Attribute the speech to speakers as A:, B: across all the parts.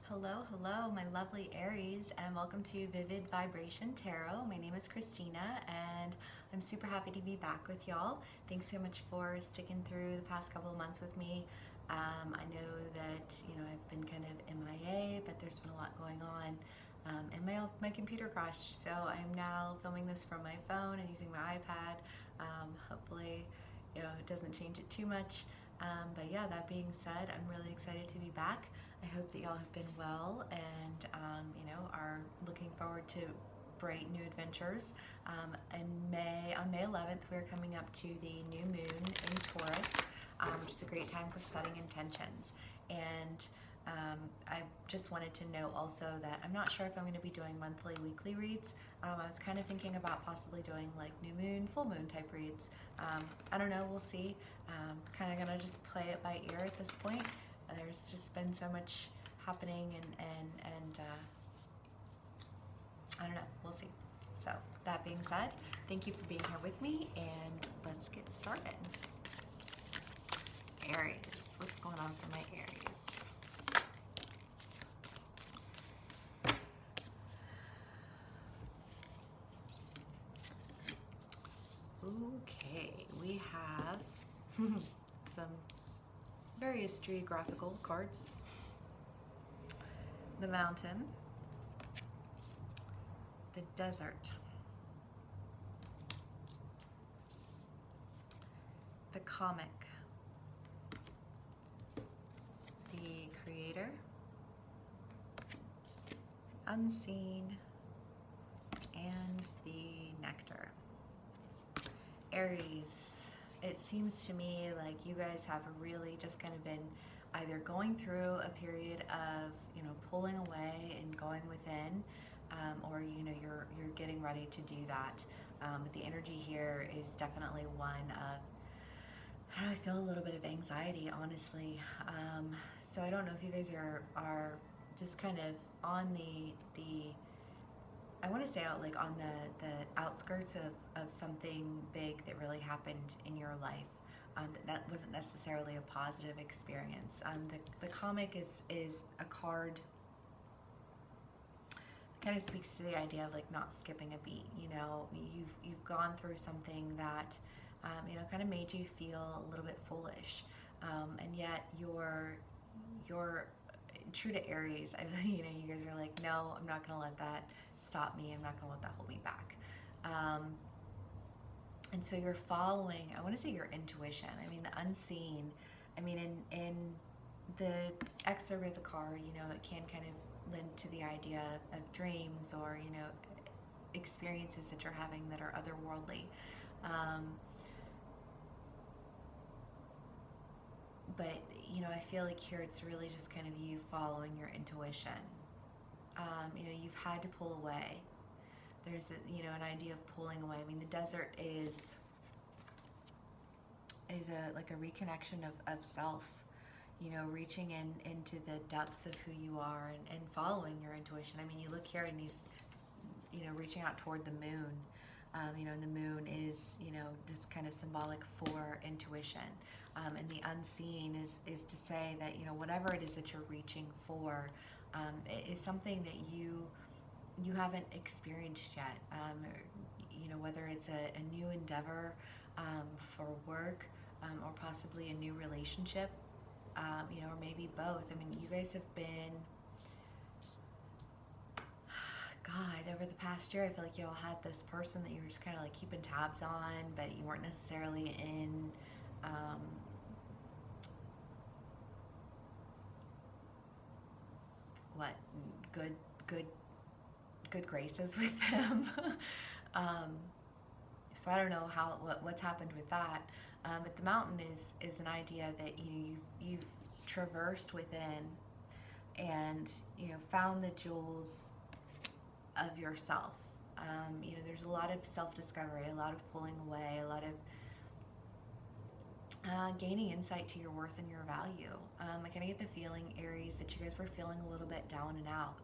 A: Hello, hello, my lovely Aries, and welcome to Vivid Vibration Tarot. My name is Christina, and I'm super happy to be back with y'all. Thanks so much for sticking through the past couple of months with me. I know that I've been kind of MIA, but there's been a lot going on, and my computer crashed, so I'm now filming this from my phone and using my iPad. Hopefully, it doesn't change it too much. But yeah, that being said, I'm really excited to be back. I hope that y'all have been well and are looking forward to bright new adventures. On May 11th, we're coming up to the new moon in Taurus, which is a great time for setting intentions. And I just wanted to note also that I'm not sure if I'm going to be doing monthly, weekly reads. I was kind of thinking about possibly doing like new moon, full moon type reads. I don't know, we'll see. Kind of going to just play it by ear at this point. There's just been so much happening and I don't know, we'll see. So that being said, thank you for being here with me and let's get started. Aries, what's going on for my Aries? Okay, we have some various geographical cards. The mountain, the desert, the comic, the creator, unseen, and the nectar. Aries, it seems to me like you guys have really just kind of been either going through a period of pulling away and going within, or you're getting ready to do that. But the energy here is definitely one of, I don't know, I feel a little bit of anxiety, honestly. So I don't know if you guys are just kind of on the I want to say out like on the outskirts of something big that really happened in your life. That wasn't necessarily a positive experience. The comic is a card that kind of speaks to the idea of like not skipping a beat. You've gone through something that kind of made you feel a little bit foolish, and yet you're true to Aries. You guys are like, no, I'm not gonna let that stop me. I'm not gonna let that hold me back. And so you're following, I want to say, your intuition. I mean, the unseen. I mean, in the excerpt of the card, it can kind of lend to the idea of dreams or experiences that you're having that are otherworldly. But I feel like here it's really just kind of you following your intuition. You've had to pull away. There's an idea of pulling away. I mean, the desert is like a reconnection of self. Reaching into the depths of who you are and following your intuition. I mean, you look here and these, reaching out toward the moon. And the moon is, just kind of symbolic for intuition. And the unseen is to say that, whatever it is that you're reaching for, it is something that you haven't experienced yet. Whether it's a new endeavor for work, or possibly a new relationship, or maybe both. I mean, you guys have been, God, over the past year, I feel like you all had this person that you were just kind of like keeping tabs on, but you weren't necessarily in good graces with them. So I don't know what's happened with that. But the mountain is an idea that you've traversed within and found the jewels of yourself. There's a lot of self-discovery, a lot of pulling away, a lot of gaining insight to your worth and your value. I kind of get the feeling, Aries, that you guys were feeling a little bit down and out.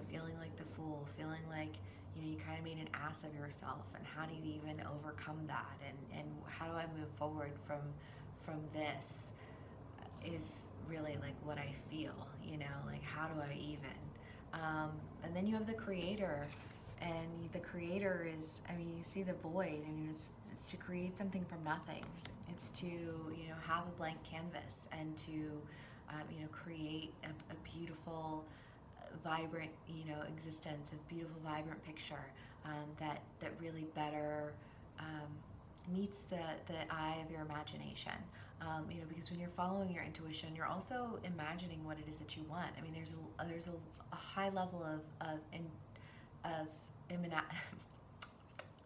A: Feeling like the fool, feeling like you kind of made an ass of yourself, and how do you even overcome that, and how do I move forward from this is really like what I feel, you know, like how do I even? And then you have the creator, and the creator is, I mean, you see the void. I mean, it's to create something from nothing. It's to, you know, have a blank canvas and to, you know, create a beautiful, vibrant, you know, existence, a beautiful, vibrant picture that really better meets the eye of your imagination. You know, because when you're following your intuition, you're also imagining what it is that you want. I mean, there's a high level of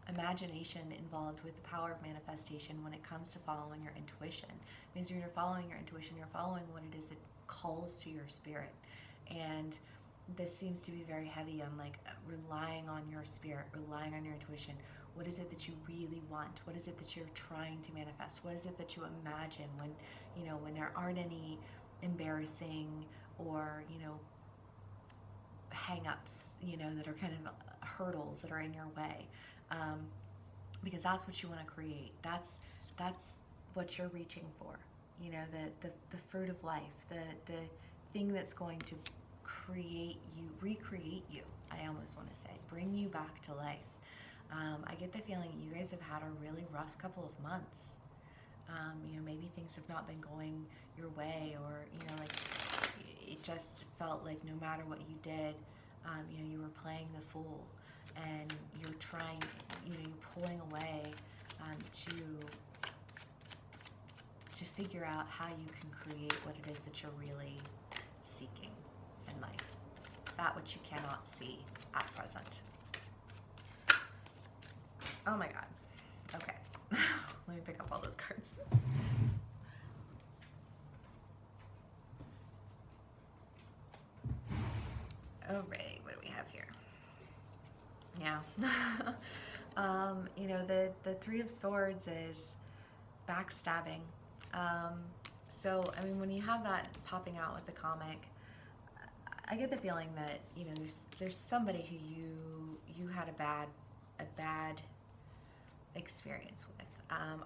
A: imagination involved with the power of manifestation when it comes to following your intuition. Because when you're following your intuition, you're following what it is that calls to your spirit. And this seems to be very heavy on like relying on your spirit, relying on your intuition. What is it that you really want? What is it that you're trying to manifest? What is it that you imagine when, you know, when there aren't any embarrassing or, you know, hang-ups, you know, that are kind of hurdles that are in your way, because that's what you want to create. That's what you're reaching for. You know, the fruit of life, the thing that's going to create you, recreate you. I almost want to say, bring you back to life. I get the feeling you guys have had a really rough couple of months. You know, maybe things have not been going your way, or, you know, like it just felt like no matter what you did, you know, you were playing the fool, and you're trying, you know, you're pulling away to figure out how you can create what it is that you're really seeking in life, that which you cannot see at present. Oh my God. Okay. Let me pick up all those cards. All right, what do we have here? Yeah. You know, the Three of Swords is backstabbing. So, I mean, when you have that popping out with the comic, I get the feeling that, you know, there's somebody who you had a bad experience with.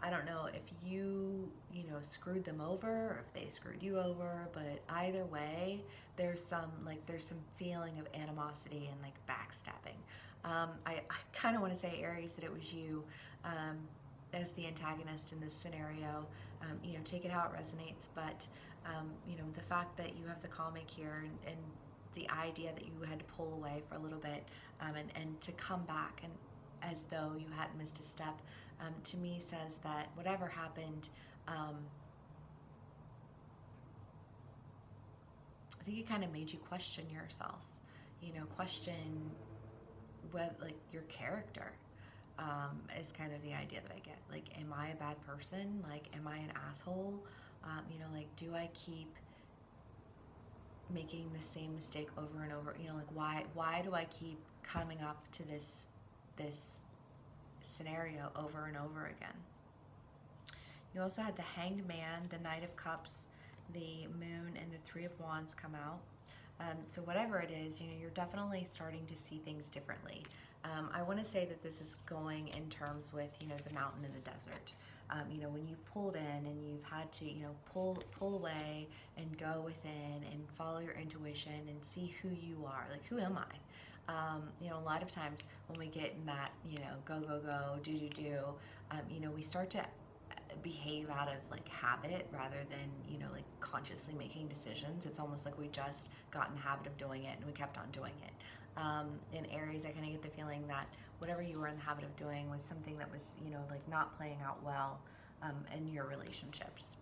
A: I don't know if you know, screwed them over or if they screwed you over, but either way, there's some feeling of animosity and like backstabbing. I kind of want to say, Aries, that it was you as the antagonist in this scenario. You know, take it how it resonates, but you know, the fact that you have the comic here, and the idea that you had to pull away for a little bit, and to come back and as though you hadn't missed a step, to me says that whatever happened, I think it kind of made you question yourself, you know, question what, like, your character, is kind of the idea that I get. Like, am I a bad person? Like, am I an asshole? You know, like, do I keep making the same mistake over and over? You know, like, why do I keep coming up to this scenario over and over again? You also had the Hanged Man, the Knight of Cups, the Moon, and the Three of Wands come out. So whatever it is, you know, you're definitely starting to see things differently. I want to say that this is going in terms with, you know, the mountain and the desert. You know, when you've pulled in and you've had to, you know, pull away and go within and follow your intuition and see who you are. Like, who am I? You know, a lot of times when we get in that, you know, go, do, you know, we start to behave out of like habit rather than, you know, like consciously making decisions. It's almost like we just got in the habit of doing it and we kept on doing it. In Aries, I kind of get the feeling that whatever you were in the habit of doing was something that was, you know, like not playing out well in your relationships.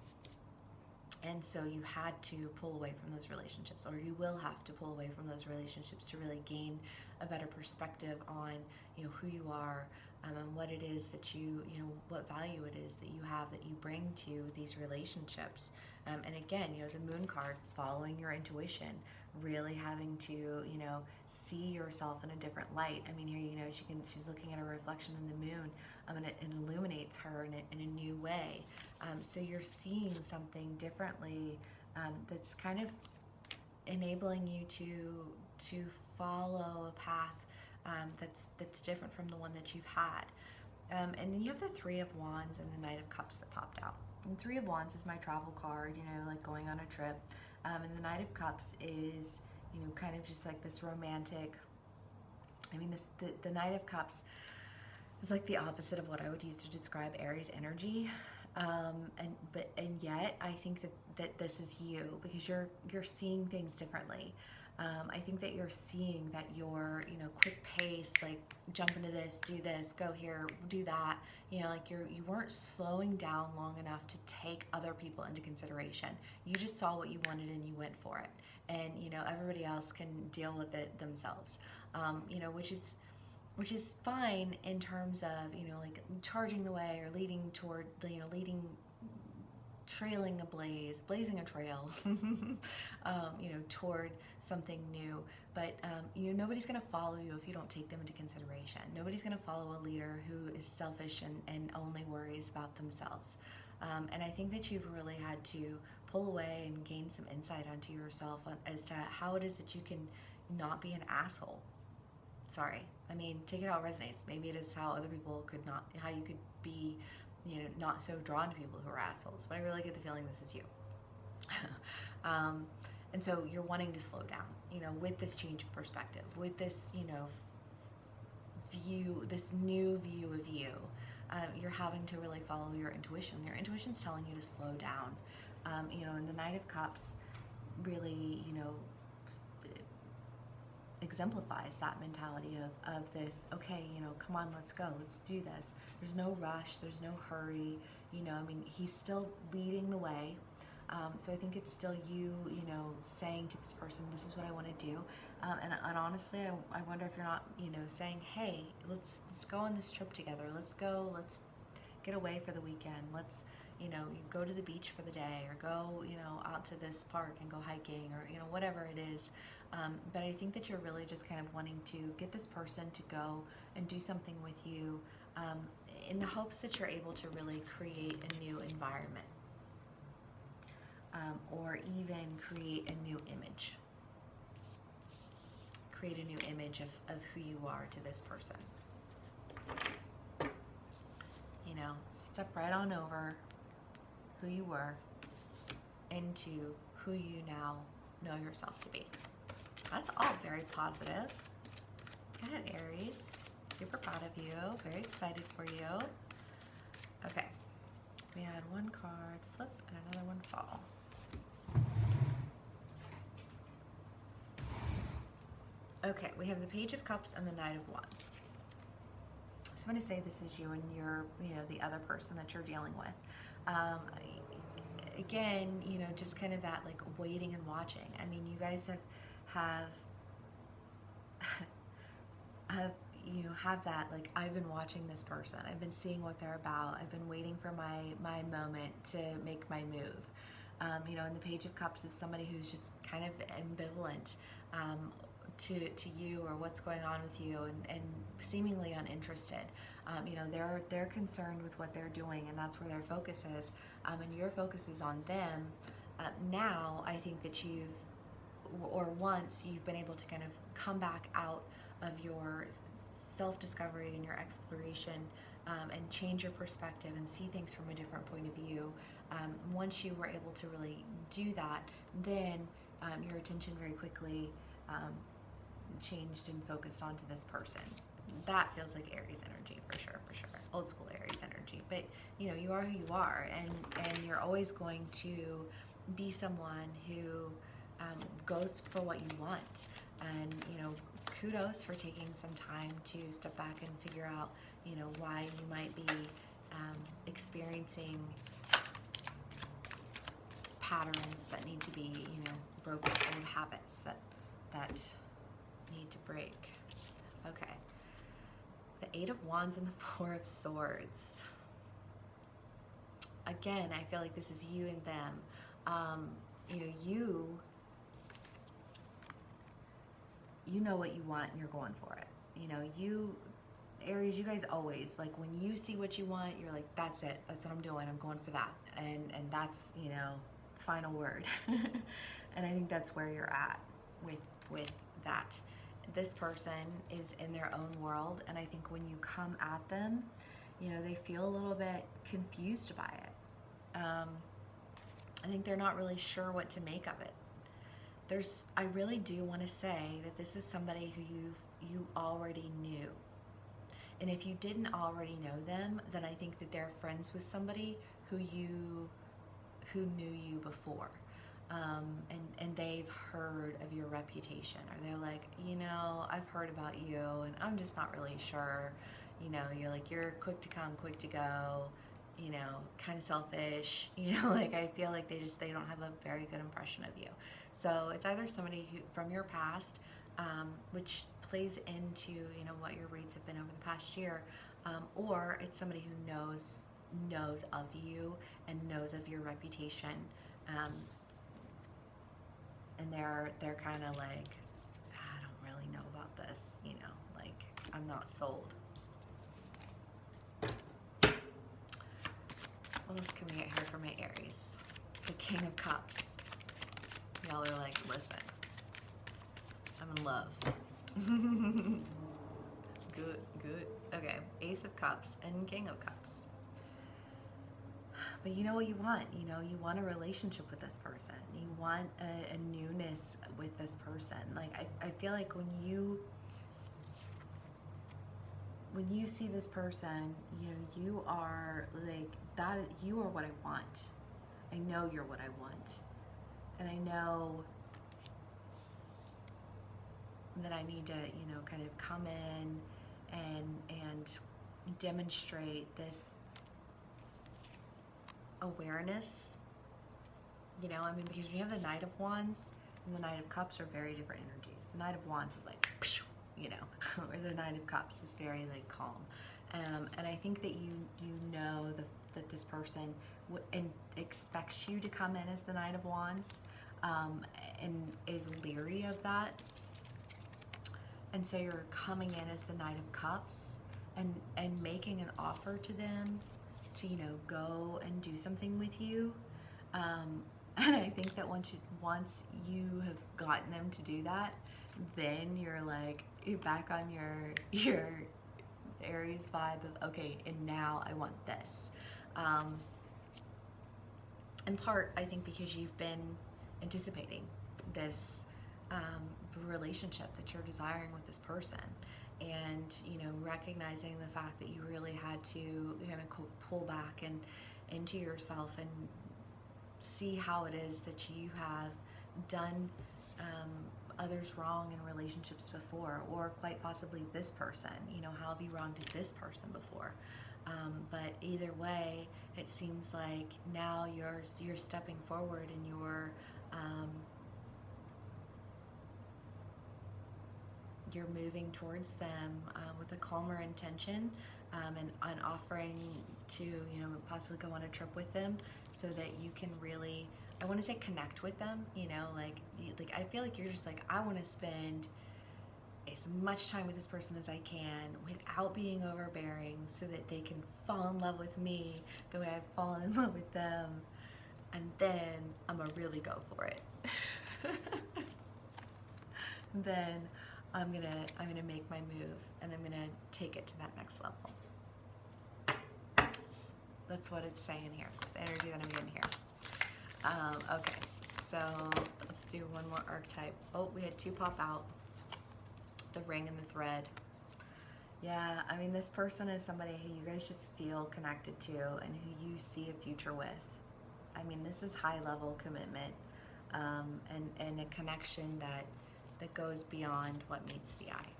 A: And so you had to pull away from those relationships, or you will have to pull away from those relationships to really gain a better perspective on, you know, who you are, and what it is that you know, what value it is that you have, that you bring to these relationships. And again, you know, the Moon card, following your intuition, really having to, you know, see yourself in a different light. I mean, here, you know, she's looking at a reflection in the moon, and it illuminates her in a new way. So you're seeing something differently, that's kind of enabling you to follow a path that's different from the one that you've had. And then you have the Three of Wands and the Knight of Cups that popped out. And Three of Wands is my travel card, you know, like going on a trip. And the Knight of Cups is, you know, kind of just like this romantic, I mean, the Knight of Cups is like the opposite of what I would use to describe Aries energy. And yet I think that this is you, because you're seeing things differently. I think that you're seeing that you're, you know, quick pace, like jump into this, do this, go here, do that. You know, like you weren't slowing down long enough to take other people into consideration. You just saw what you wanted and you went for it. And, you know, everybody else can deal with it themselves. You know, which is fine in terms of, you know, like charging the way or leading toward, you know, trailing a blaze, blazing a trail, you know, toward something new. But, you know, nobody's going to follow you if you don't take them into consideration. Nobody's going to follow a leader who is selfish and only worries about themselves. And I think that you've really had to pull away and gain some insight onto yourself as to how it is that you can not be an asshole. Sorry. I mean, take it how it resonates. Maybe it is how other people could not, how you could be, you know, not so drawn to people who are assholes. But I really get the feeling this is you. And so you're wanting to slow down, you know, with this change of perspective, with this, you know, view, this new view of you. You're having to really follow your intuition. Your intuition's telling you to slow down. You know, and the Knight of Cups really, you know, exemplifies that mentality of this, okay, you know, come on, let's go, let's do this. There's no rush, there's no hurry, you know, I mean, he's still leading the way. So I think it's still you, you know, saying to this person, this is what I want to do. And honestly, I wonder if you're not, you know, saying, hey, let's go on this trip together. Let's go, let's get away for the weekend. Let's, you know, you go to the beach for the day, or go, you know, out to this park and go hiking, or, you know, whatever it is. But I think that you're really just kind of wanting to get this person to go and do something with you, in the hopes that you're able to really create a new environment, or even create a new image. Create a new image of who you are to this person. You know, step right on over who you were into who you now know yourself to be. That's all very positive. Go ahead, Aries. Super proud of you. Very excited for you. Okay. We had one card flip and another one fall. Okay, we have the Page of Cups and the Knight of Wands. So I'm going to say this is you and you're, you know, the other person that you're dealing with. Again, you know, just kind of that like waiting and watching. I mean, you guys have have that, like, I've been watching this person. I've been seeing what they're about. I've been waiting for my moment to make my move. You know, and the Page of Cups is somebody who's just kind of ambivalent to you or what's going on with you, and seemingly uninterested. You know, they're concerned with what they're doing, and that's where their focus is. And your focus is on them. Now, I think that once you've been able to kind of come back out of your self-discovery and your exploration, and change your perspective and see things from a different point of view. Once you were able to really do that, then your attention very quickly changed and focused onto this person. That feels like Aries energy for sure. Old school Aries energy. But you know, you are who you are, and you're always going to be someone who goes for what you want. And you know, kudos for taking some time to step back and figure out, you know, why you might be experiencing patterns that need to be, you know, broken, old habits that need to break. Okay. The Eight of Wands and the Four of Swords. Again, I feel like this is you and them. You know, you know what you want and you're going for it. You know, Aries, you guys always, like, when you see what you want, you're like, that's it. That's what I'm doing. I'm going for that. And that's, you know, final word. And I think that's where you're at with that. This person is in their own world, and I think when you come at them, you know, they feel a little bit confused by it. I think they're not really sure what to make of it. I really do want to say that this is somebody who you already knew. And if you didn't already know them, then I think that they're friends with somebody who knew you before. And they've heard of your reputation, or they're like, I've heard about you and I'm just not really sure. You're quick to come, quick to go, kind of selfish, like I feel like they don't have a very good impression of you. So it's either somebody who from your past, which plays into, what your reads have been over the past year, or it's somebody who knows of you and knows of your reputation, and they're kind of like, I don't really know about this, like I'm not sold. What else can we get here for my Aries? The King of Cups. Y'all are like, listen, I'm in love. Good. Okay, Ace of Cups and King of Cups. But you know what you want? You want a relationship with this person. You want a newness with this person. Like, I feel like when you see this person, you are like that. You are what I want. I know you're what I want, and I know that I need to, kind of come in and demonstrate this awareness. Because when you have the Knight of Wands and the Knight of Cups are very different energies. The Knight of Wands is like, where the Knight of Cups is very like calm. And I think that that this person and expects you to come in as the Knight of Wands, and is leery of that. And so you're coming in as the Knight of Cups and making an offer to them to, go and do something with you. And I think that once you have gotten them to do that, then you're back on your Aries vibe of, okay, and now I want this. In part, I think because you've been anticipating this relationship that you're desiring with this person, and recognizing the fact that you really had to kind of pull back and into yourself and see how it is that you have done others wrong in relationships before, or quite possibly this person. How have you wronged this person before? But either way, it seems like now you're stepping forward and you're moving towards them with a calmer intention, and offering to possibly go on a trip with them, so that you can really, I want to say, connect with them. Like I feel like you're just like, I want to spend as much time with this person as I can without being overbearing, so that they can fall in love with me the way I've fallen in love with them, and then I'm gonna really go for it. Then I'm gonna make my move, and I'm gonna take it to that next level. That's what it's saying here. It's the energy that I'm getting here. Okay, so let's do one more archetype. Oh, we had two pop out. The ring and the thread. Yeah, this person is somebody who you guys just feel connected to and who you see a future with. This is high level commitment, and a connection that goes beyond what meets the eye.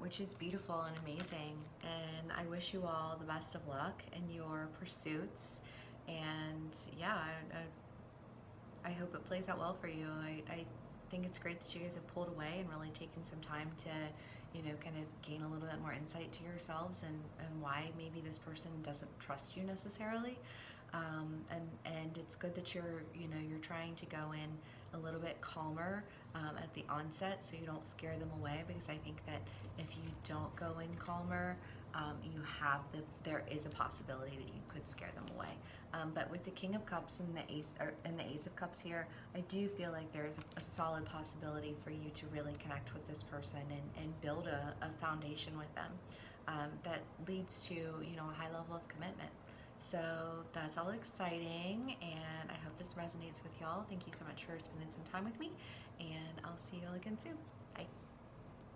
A: Which is beautiful and amazing, and I wish you all the best of luck in your pursuits, and yeah, I hope it plays out well for you. I think it's great that you guys have pulled away and really taken some time to, kind of gain a little bit more insight to yourselves and why maybe this person doesn't trust you necessarily. And it's good that you're trying to go in a little bit calmer at the onset, so you don't scare them away, because I think that if you don't go in calmer, there is a possibility that you could scare them away. But with the King of Cups and the Ace of Cups here, I do feel like there is a solid possibility for you to really connect with this person and build a foundation with them. that leads to, you know, a high level of commitment. So that's all exciting, and I hope this resonates with y'all. Thank you so much for spending some time with me, and I'll see y'all again soon.